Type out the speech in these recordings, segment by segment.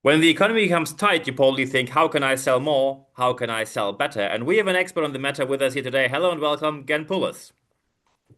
When the economy becomes tight, you probably think, how can I sell more? How can I sell better? And we have an expert on the matter with us here today. Hello and welcome, Glenn Poulos.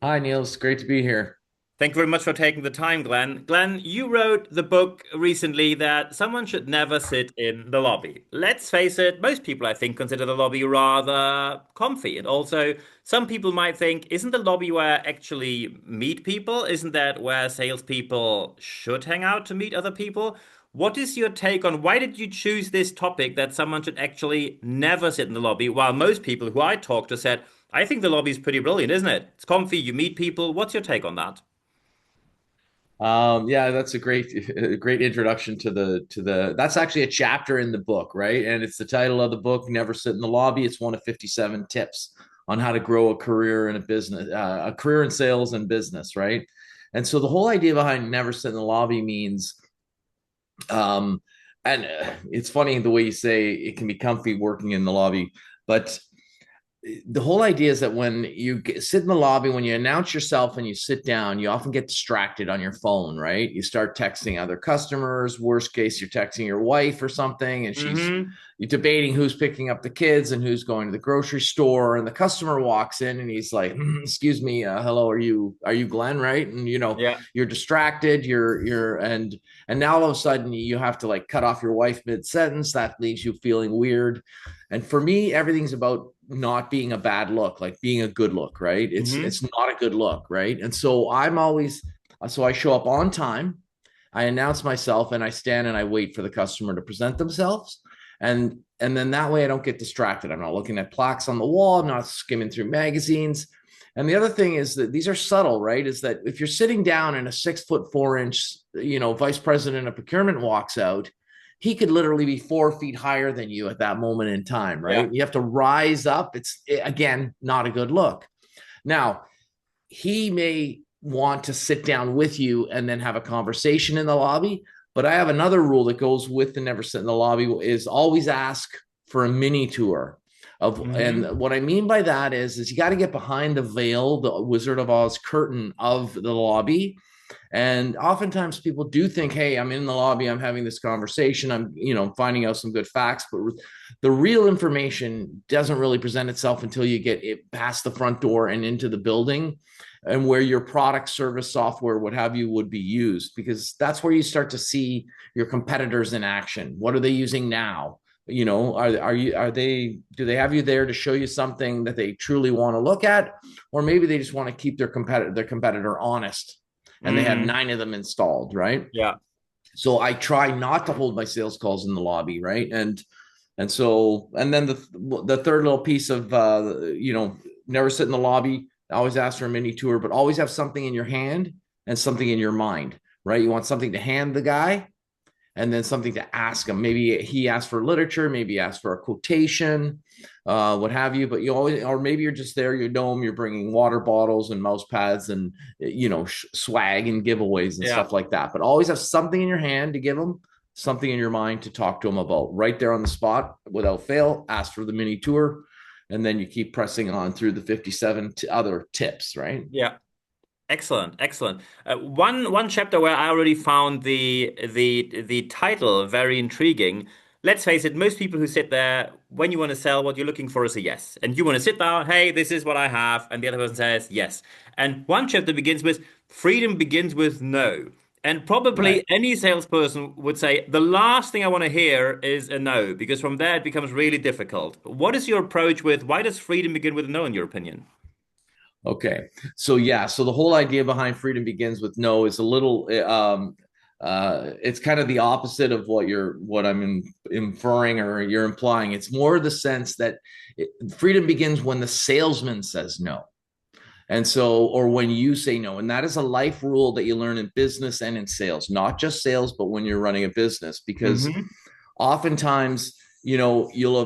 Hi, Niels. Great to be here. Thank you very much for taking the time, Glenn. Glenn, you wrote the book recently that someone should never sit in the lobby. Let's face it, most people, I think, consider the lobby rather comfy. And also, some people might think, isn't the lobby where I actually meet people? Isn't that where salespeople should hang out to meet other people? What is your take on why did you choose this topic that someone should actually never sit in the lobby, while most people who I talked to said, I think the lobby is pretty brilliant, isn't it? It's comfy, you meet people. What's your take on that? Yeah, that's a great introduction to the. That's actually a chapter in the book, right? And it's the title of the book, "Never Sit in the Lobby." It's one of 57 tips on how to grow a career in a business, a career in sales and business, right? And so the whole idea behind "Never Sit in the Lobby" means, um, and it's funny the way you say it can be comfy working in the lobby, but the whole idea is that when you sit in the lobby, when you announce yourself and you sit down, you often get distracted on your phone, right? You start texting other customers. Worst case, you're texting your wife or something, and Hmm. you're debating who's picking up the kids and who's going to the grocery store. And the customer walks in and he's like, "Excuse me, hello, are you Glenn, right?" And Yeah. you're distracted. And now all of a sudden you have to like cut off your wife mid sentence. That leaves you feeling weird. And for me, everything's about not being a bad look, like being a good look, right? It's Hmm. not a good look, right? And so I show up on time, I announce myself, and I stand and I wait for the customer to present themselves. And then that way I don't get distracted. I'm not looking at plaques on the wall, I'm not skimming through magazines. And the other thing is that these are subtle, right? Is that if you're sitting down and a 6'4" vice president of procurement walks out, he could literally be 4 feet higher than you at that moment in time, Yeah. right? You have to rise up. It's again not a good look. Now, he may want to sit down with you and then have a conversation in the lobby. But I have another rule that goes with the never sit in the lobby is always ask for a mini tour of, Hmm. and what I mean by that is you got to get behind the veil, the Wizard of Oz curtain of the lobby. And oftentimes people do think, hey, I'm in the lobby, I'm having this conversation, I'm, finding out some good facts, but the real information doesn't really present itself until you get it past the front door and into the building and where your product, service, software, what have you would be used, because that's where you start to see your competitors in action. What are they using now? Do they have you there to show you something that they truly want to look at, or maybe they just want to keep their competitor honest and they have Hmm. 9 of them installed, right? Yeah. So I try not to hold my sales calls in the lobby, right? And then the third little piece of never sit in the lobby. Always ask for a mini tour, but always have something in your hand and something in your mind, right? You want something to hand the guy and then something to ask him. Maybe he asked for literature, maybe he asked for a quotation, what have you. But you always, or maybe you're just there, you know him, you're bringing water bottles and mouse pads and swag and giveaways and Yeah. stuff like that. But always have something in your hand to give him, something in your mind to talk to him about. Right there on the spot, without fail, ask for the mini tour, and then you keep pressing on through the 57 other tips, right? Yeah. Excellent, excellent. One chapter where I already found the title very intriguing. Let's face it, most people who sit there, when you want to sell, what you're looking for is a yes. And you want to sit down, hey, this is what I have, and the other person says yes. And one chapter begins with freedom begins with no. And Right. probably any salesperson would say the last thing I want to hear is a no, because from there it becomes really difficult. What is your approach with why does freedom begin with a no, in your opinion? Okay. So yeah, so the whole idea behind freedom begins with no is a little it's kind of the opposite of what inferring or you're implying. It's more the sense that freedom begins when the salesman says no. And so, or when you say no, and that is a life rule that you learn in business and in sales, not just sales, but when you're running a business, because Hmm. oftentimes you'll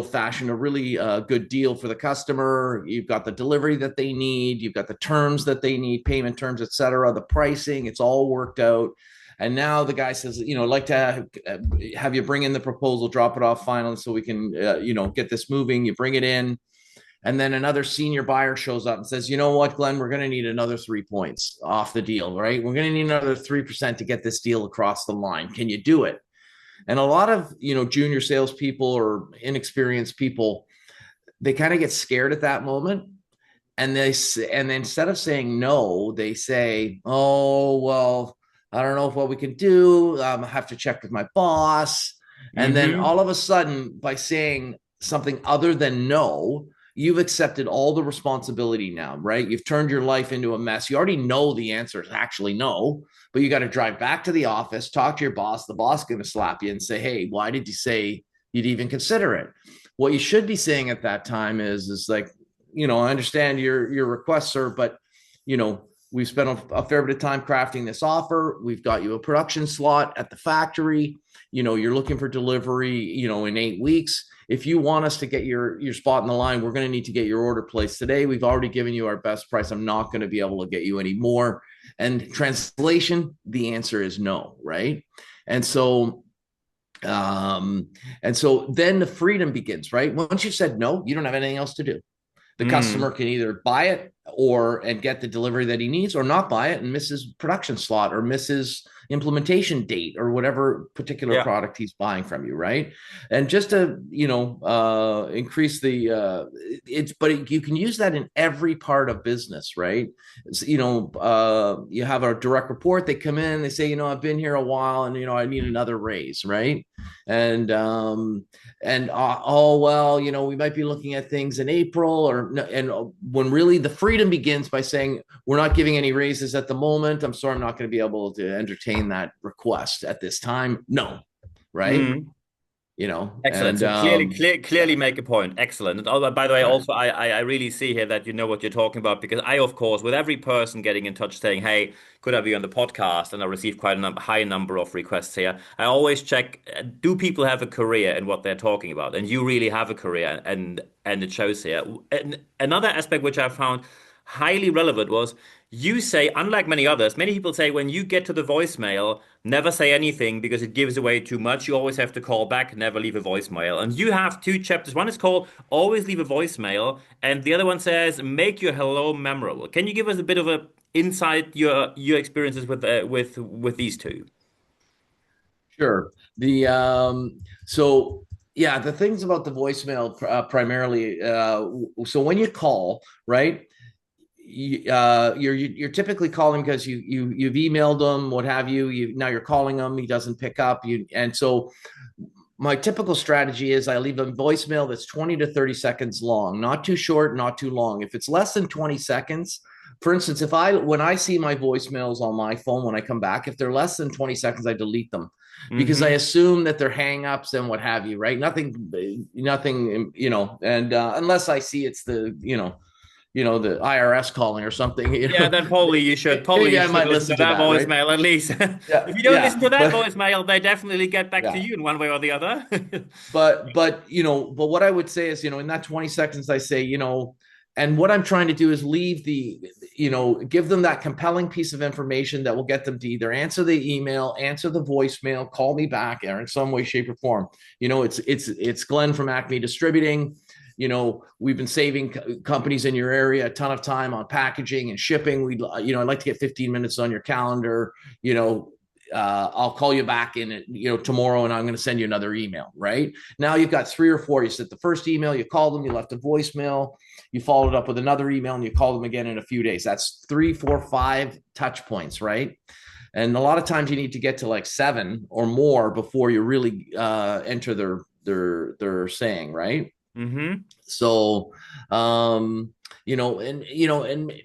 have fashioned a really good deal for the customer. You've got the delivery that they need, you've got the terms that they need, payment terms, etc., the pricing, it's all worked out. And now the guy says, I'd like to have you bring in the proposal, drop it off finally so we can get this moving. You bring it in, and then another senior buyer shows up and says, you know what, Glenn, we're going to need another 3 points off the deal, right? We're going to need another 3% to get this deal across the line. Can you do it? And a lot of, junior salespeople or inexperienced people, they kind of get scared at that moment. And instead of saying no, they say, "Oh, well, I don't know what we can do. I have to check with my boss." And then Mm-hmm. all of a sudden, by saying something other than no, you've accepted all the responsibility now, right? You've turned your life into a mess. You already know the answer is actually no, but you got to drive back to the office, talk to your boss. The boss is going to slap you and say, "Hey, why did you say you'd even consider it?" What you should be saying at that time is like, I understand your request, sir, but we've spent a fair bit of time crafting this offer. We've got you a production slot at the factory. You're looking for delivery, in 8 weeks. If you want us to get your spot in the line, we're going to need to get your order placed today. We've already given you our best price. I'm not going to be able to get you any more. And translation, the answer is no, right? And so then the freedom begins, right? Once you said no, you don't have anything else to do. The Mm. customer can either buy it and get the delivery that he needs, or not buy it and miss his production slot or miss his implementation date or whatever particular Yeah. product he's buying from you, right? And just to increase the you can use that in every part of business, right? You have a direct report, they come in, they say, I've been here a while and I need another raise, right? And oh well, we might be looking at things in April, and when really the freedom begins by saying we're not giving any raises at the moment. I'm sorry, I'm not going to be able to entertain that request at this time. No, right? Mm. Excellent. And So clearly make a point. Excellent. And by the way, right, also I really see here that you know what you're talking about because I, of course, with every person getting in touch saying, "Hey, could I be on the podcast?" and I receive quite a high number of requests here. I always check: do people have a career in what they're talking about? And you really have a career, and it shows here. And another aspect which I found highly relevant was you say, unlike many others, many people say when you get to the voicemail, never say anything because it gives away too much. You always have to call back, never leave a voicemail. And you have two chapters. One is called Always Leave a Voicemail, and the other one says Make Your Hello Memorable. Can you give us a bit of a insight your experiences with these two? sure. The so yeah, the things about the voicemail primarily. So when you call, right? You're typically calling because you've emailed them, what have you. Now you're calling him, he doesn't pick up. And so my typical strategy is I leave a voicemail that's 20 to 30 seconds long, not too short, not too long. If it's less than 20 seconds, for instance, when I see my voicemails on my phone when I come back, if they're less than 20 seconds, I delete them because I Mm-hmm. assume that they're hangups and what have you, right? Nothing, and unless I see it's the IRS calling or something. Yeah, then probably Maybe you I should might listen to listen to that that, right? voicemail at least. Yeah, If you don't listen yeah, to that but voicemail, they definitely get back to yeah, you in one way or the other. but what I would say is, in that 20 seconds, I say, and what I'm trying to do is give them that compelling piece of information that will get them to either answer the email, answer the voicemail, call me back, or in some way, shape, or form. It's Glenn from Acme Distributing. We've been saving companies in your area a ton of time on packaging and shipping. I'd like to get 15 minutes on your calendar. I'll call you back in tomorrow, and I'm going to send you another email. Right now, you've got three or four. You sent the first email, you called them, you left a voicemail, you followed up with another email, and you called them again in a few days. That's 3, 4, 5 touch points, right? And a lot of times you need to get to like 7 or more before you really enter their saying, right? Hmm. So, and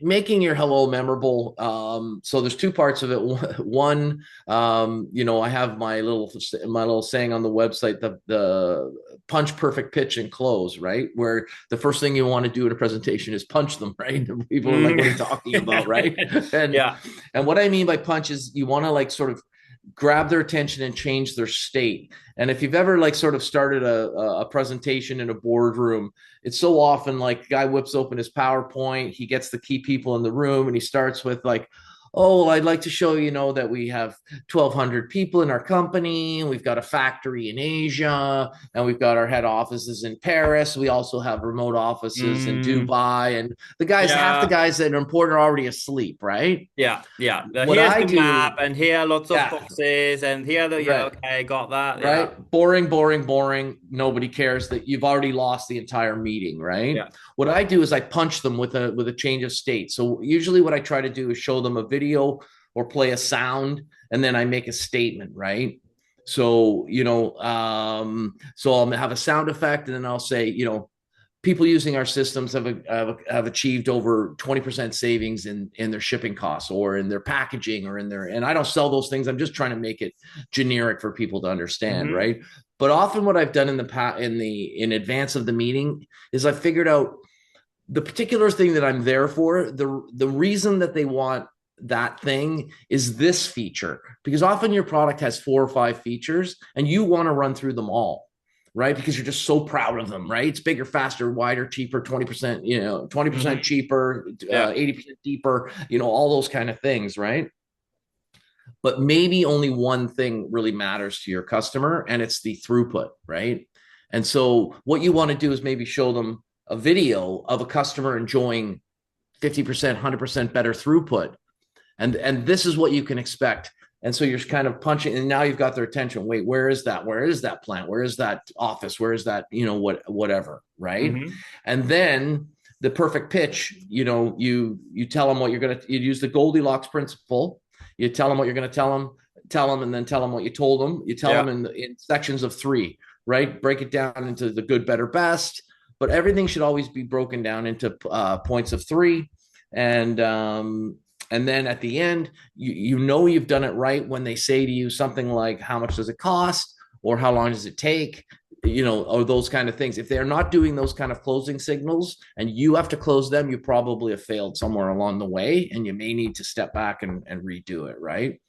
making your hello memorable. So there's two parts of it. One, I have my little saying on the website, the punch, perfect, pitch, and close, right? Where the first thing you want to do at a presentation is punch them, right? People are like, "What are you talking about?" Right? and Yeah. and what I mean by punch is you want to like sort of grab their attention and change their state. And if you've ever like sort of started a presentation in a boardroom, it's so often like guy whips open his PowerPoint, he gets the key people in the room, and he starts with like, oh, well, I'd like to show that we have 1,200 people in our company, and we've got a factory in Asia, and we've got our head offices in Paris. We also have remote offices in Mm, Dubai, and half the yeah. guys that are important are already asleep, right? Yeah, yeah. What Here's I the map, do, and here are lots of yeah, boxes, and here the yeah. right, Okay, got that. Yeah, right, boring, boring, boring. Nobody cares that you've already lost the entire meeting, right? yeah. What I do is I punch them with a change of state. So usually what I try to do is show them a video or play a sound, and then I make a statement, right? So so I'll have a sound effect, and then I'll say, people using our systems have achieved over 20% savings in their shipping costs or in their packaging or in their, and I don't sell those things. I'm just trying to make it generic for people to understand, Mm-hmm. right? But often what I've done in the past, in advance of the meeting, is I figured out the particular thing that I'm there for. The reason that they want that thing is this feature, because often your product has 4 or 5 features and you want to run through them all, right? Because you're just so proud of them, right? It's bigger, faster, wider, cheaper, 20%, 20% Mm-hmm. cheaper, Yeah, 80% deeper, all those kind of things, right? But maybe only one thing really matters to your customer, and it's the throughput, right? And so what you want to do is maybe show them a video of a customer enjoying 50%, 100% better throughput. And this is what you can expect. And so you're kind of punching, and now you've got their attention. Wait, where is that? Where is that plant? Where is that office? Where is that, whatever, right? mm-hmm. And then the perfect pitch, you tell them what you use the Goldilocks principle. You tell them what you're gonna tell them, and then tell them what you told them. You tell them Yeah, in sections of 3, right? Break it down into the good, better, best. But everything should always be broken down into points of 3, and and then at the end, you've done it right when they say to you something like, "How much does it cost?" or "How long does it take?" Or those kind of things. If they're not doing those kind of closing signals and you have to close them, you probably have failed somewhere along the way, and you may need to step back and redo it, right?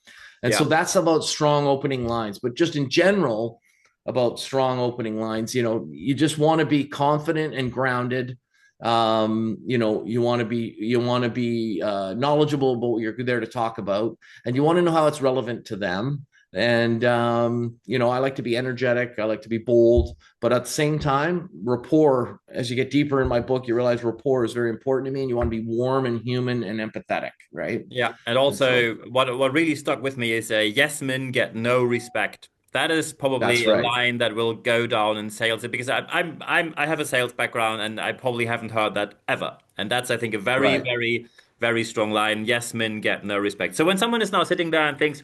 And so yeah, that's about strong opening lines. But just in general, about strong opening lines, you just want to be confident and grounded. You want to be knowledgeable about what you're there to talk about, and you want to know how it's relevant to them. And I like to be energetic, I like to be bold, but at the same time, rapport. As you get deeper in my book, you realize rapport is very important to me, and you want to be warm and human and empathetic, right? yeah. And And so also, what really stuck with me is yes men get no respect. That is probably that's a right. line that will go down in sales because I have a sales background and I probably haven't heard that ever. And that's I think a very, Right. very, very strong line. Yes men get no respect. So when someone is now sitting there and thinks,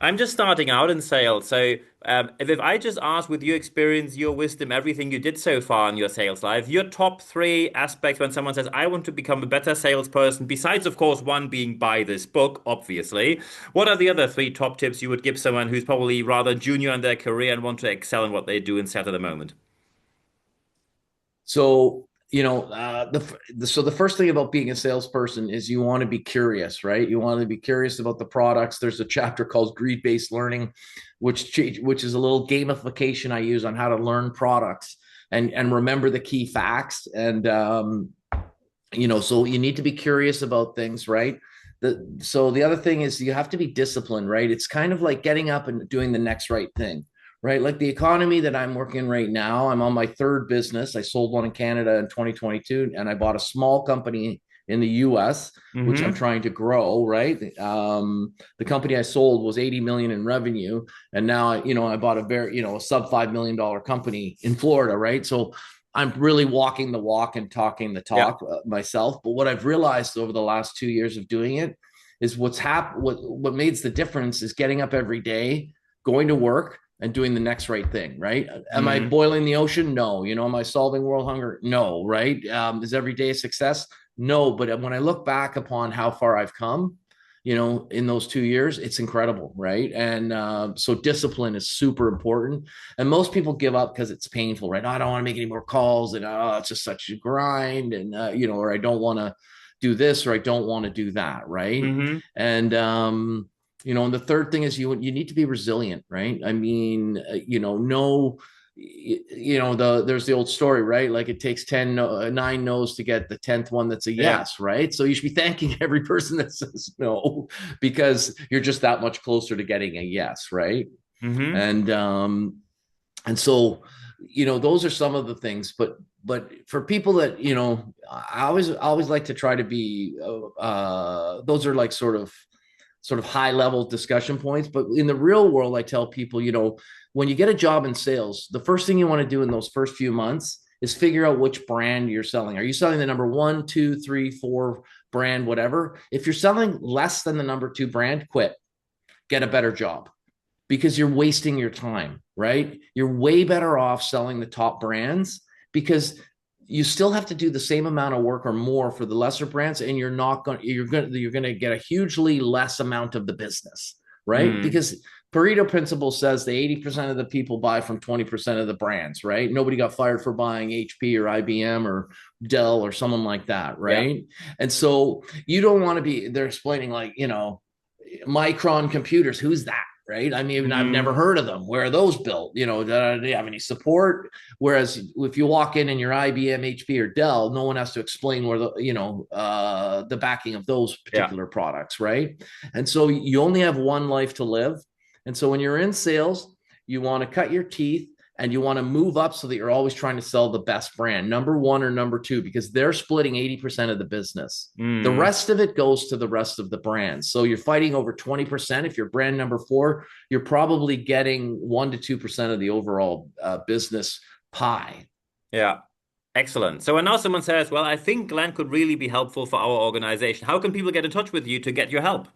I'm just starting out in sales. So if I just ask with your experience, your wisdom, everything you did so far in your sales life, your top 3 aspects when someone says, I want to become a better salesperson, besides, of course, one being buy this book, obviously, what are the other 3 top tips you would give someone who's probably rather junior in their career and want to excel in what they do in sales at the moment? So, the first thing about being a salesperson is you want to be curious, right? You want to be curious about the products. There's a chapter called greed-based learning, which is a little gamification I use on how to learn products and remember the key facts. And so you need to be curious about things, right? So the other thing is you have to be disciplined, right? It's kind of like getting up and doing the next right thing, right? Like the economy that I'm working in right now, I'm on my 3rd business. I sold one in Canada in 2022, and I bought a small company in the US, which I'm Mm-hmm. trying to grow, right? The company I sold was 80 million in revenue. And now, I bought a sub $5 million company in Florida, right? So I'm really walking the walk and talking the Yeah. talk myself. But what I've realized over the last 2 years of doing it is what makes the difference is getting up every day, going to work, and doing the next right thing, right? Am I Mm-hmm. boiling the ocean? No. Am I solving world hunger? No, right? Is every day a success? No. But when I look back upon how far I've come, in those 2 years, it's incredible, right? And so discipline is super important. And most people give up because it's painful, right? Oh, I don't want to make any more calls, and it's just such a grind, and or I don't want to do this, or I don't want to do that, right? Mm-hmm. And and the third thing is you need to be resilient, right? I mean, no. there's the old story, right? Like it takes 10 no, 9 no's to get the 10th one that's a Yeah. yes, right? So you should be thanking every person that says no, because you're just that much closer to getting a yes, right? Hmm. And so those are some of the things, but for people that I always like to try to be those are like sort of high level discussion points. But in the real world, I tell people, when you get a job in sales, the first thing you want to do in those first few months is figure out which brand you're selling. Are you selling the number one, two, three, four brand, whatever? If you're selling less than the number two brand, quit, get a better job, because you're wasting your time, right? You're way better off selling the top brands, because you still have to do the same amount of work or more for the lesser brands, and you're going to get a hugely less amount of the business, right? Mm. Because Pareto principle says that 80% of the people buy from 20% of the brands, right? Nobody got fired for buying HP or IBM or Dell or someone like that, Yeah. right? And so you don't want to be, they're explaining like, Micron computers, who's that? Right. I mean, I've never Mm. heard of them. Where are those built? Do they have any support? Whereas if you walk in and you're IBM, HP, or Dell, no one has to explain where the backing of those Yeah. particular products, right? And so you only have one life to live. And so when you're in sales, you want to cut your teeth and you want to move up so that you're always trying to sell the best brand, number one or number two, because they're splitting 80% of the business. The Mm. rest of it goes to the rest of the brands. So you're fighting over 20%. If you're brand number four, you're probably getting 1 to 2% of the overall business pie. Yeah. Excellent. So when now someone says, well, I think Glenn could really be helpful for our organization, how can people get in touch with you to get your help?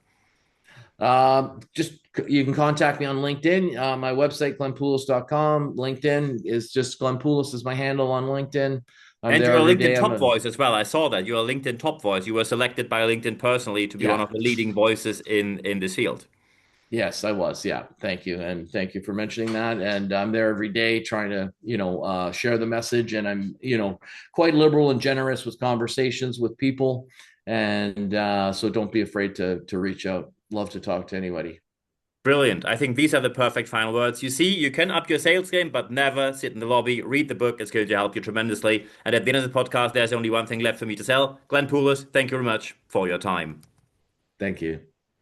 Just you can contact me on LinkedIn. My website, glennpoulos.com. LinkedIn is just Glenn Poulos is my handle on LinkedIn. I'm And there you're a every LinkedIn day. top voice as well. I saw that. You're a LinkedIn top voice. You were selected by LinkedIn personally to be one Yeah. of the leading voices in this field. Yes, I was. Yeah. Thank you. And thank you for mentioning that. And I'm there every day trying to, share the message. And I'm, quite liberal and generous with conversations with people. And so don't be afraid to reach out. Love to talk to anybody. Brilliant. I think these are the perfect final words. You see, you can up your sales game, but never sit in the lobby. Read the book. It's going to help you tremendously. And at the end of the podcast, there's only one thing left for me to sell. Glenn Poulos, thank you very much for your time. Thank you.